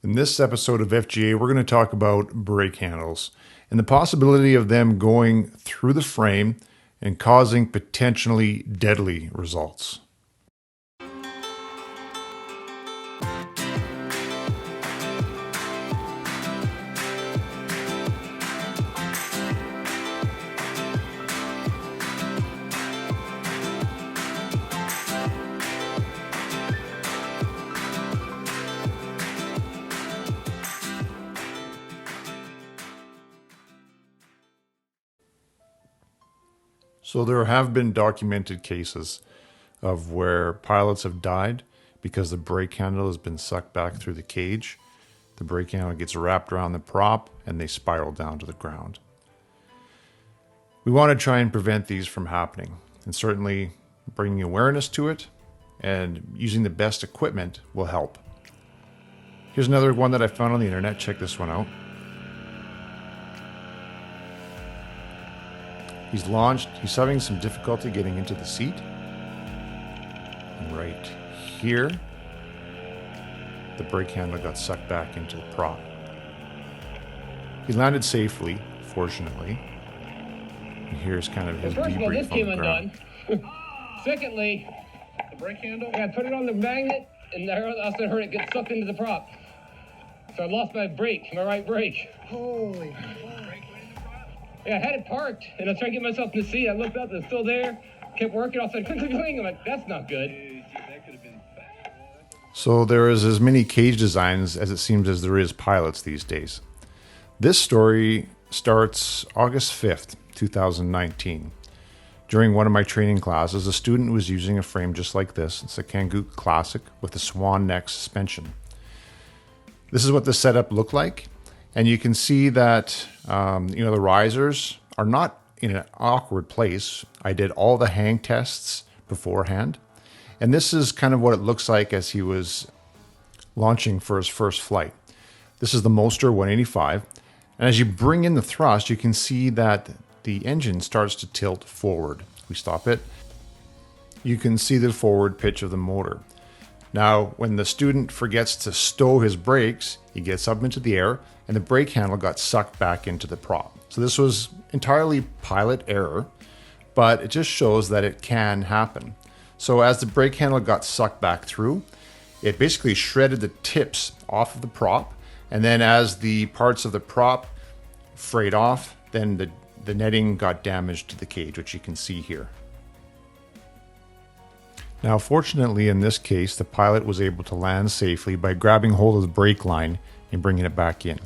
In this episode of FGA, we're going to talk about brake handles and the possibility of them going through the frame and causing potentially deadly results. So there have been documented cases of where pilots have died because the brake handle has been sucked back through the cage. The brake handle gets wrapped around the prop and they spiral down to the ground. We want to try and prevent these from happening, and certainly bringing awareness to it and using the best equipment will help. Here's another one that I found on the internet. Check this one out. He's launched. He's having some difficulty getting into the seat. And right here, the brake handle got sucked back into the prop. He landed safely, fortunately. And here's kind of his debrief on the ground. Secondly, the brake handle? Yeah, I put it on the magnet, and I also heard it get sucked into the prop. So I lost my brake, my right brake. Holy fuck. Yeah, I had it parked, and I was trying to get myself in the seat. I looked up, it's still there. Kept working, I said, cling, cling, cling. I'm like, that's not good. So there is as many cage designs as it seems as there is pilots these days. This story starts August 5th, 2019. During one of my training classes, a student was using a frame just like this. It's a Kangoo Classic with a swan neck suspension. This is what the setup looked like. And you can see that, the risers are not in an awkward place. I did all the hang tests beforehand. And this is kind of what it looks like as he was launching for his first flight. This is the Moster 185. And as you bring in the thrust, you can see that the engine starts to tilt forward. We stop it. You can see the forward pitch of the motor. Now, when the student forgets to stow his brakes, he gets up into the air and the brake handle got sucked back into the prop. So this was entirely pilot error, but it just shows that it can happen. So as the brake handle got sucked back through, it basically shredded the tips off of the prop. And then as the parts of the prop frayed off, then the netting got damaged to the cage, which you can see here. Now, fortunately, in this case, the pilot was able to land safely by grabbing hold of the brake line and bringing it back in.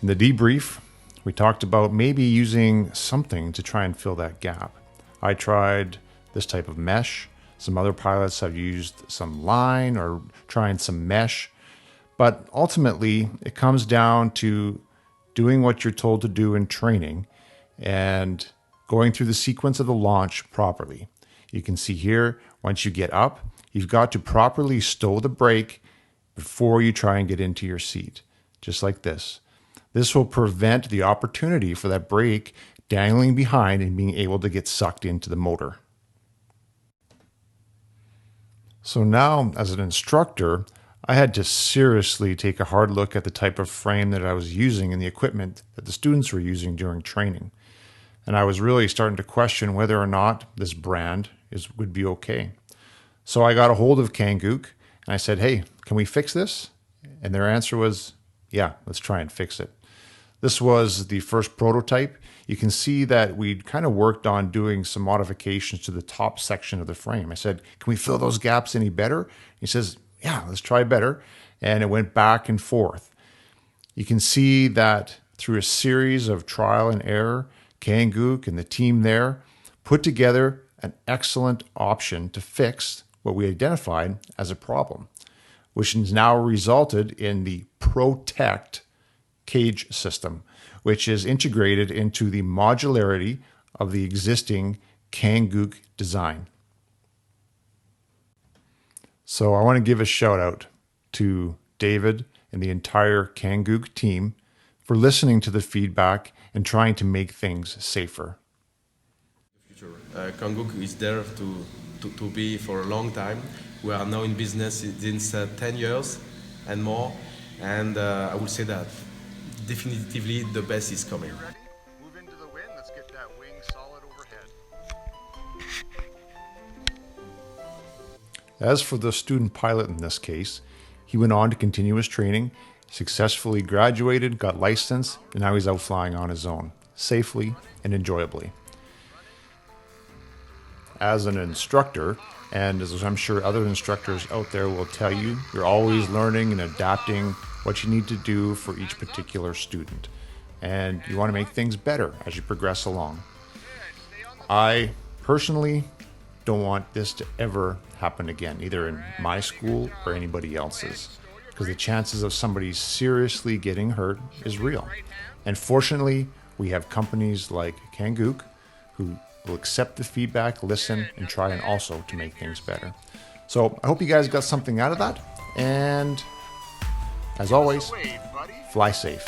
In the debrief, we talked about maybe using something to try and fill that gap. I tried this type of mesh. Some other pilots have used some line or trying some mesh. But ultimately, it comes down to doing what you're told to do in training and going through the sequence of the launch properly. You can see here, once you get up, you've got to properly stow the brake before you try and get into your seat, just like this. This will prevent the opportunity for that brake dangling behind and being able to get sucked into the motor. So now, as an instructor, I had to seriously take a hard look at the type of frame that I was using and the equipment that the students were using during training. And I was really starting to question whether or not this brand would be okay. So I got a hold of Kangoo and I said, hey, can we fix this? And their answer was, yeah, let's try and fix it. This was the first prototype. You can see that we'd kind of worked on doing some modifications to the top section of the frame. I said, can we fill those gaps any better? He says, yeah, let's try better. And it went back and forth. You can see that through a series of trial and error, Kangoo and the team there put together an excellent option to fix what we identified as a problem, which has now resulted in the Protect cage system, which is integrated into the modularity of the existing Kangoo design. So I want to give a shout out to David and the entire Kangoo team for listening to the feedback and trying to make things safer. Kangoo is there to be for a long time. We are now in business since 10 years. and more. And I would say that definitively the best is coming. Ready? Move into the wind. Let's get that wing solid overhead. As for the student pilot in this case, he went on to continue his training, successfully graduated, got licensed, and now he's out flying on his own, safely and enjoyably. As an instructor, and as I'm sure other instructors out there will tell you, you're always learning and adapting what you need to do for each particular student. And you want to make things better as you progress along. I personally don't want this to ever happen again, either in my school or anybody else's, because the chances of somebody seriously getting hurt is real. And fortunately, we have companies like Kangook who will accept the feedback, listen, and try and also to make things better. So I hope you guys got something out of that. And as always, fly safe.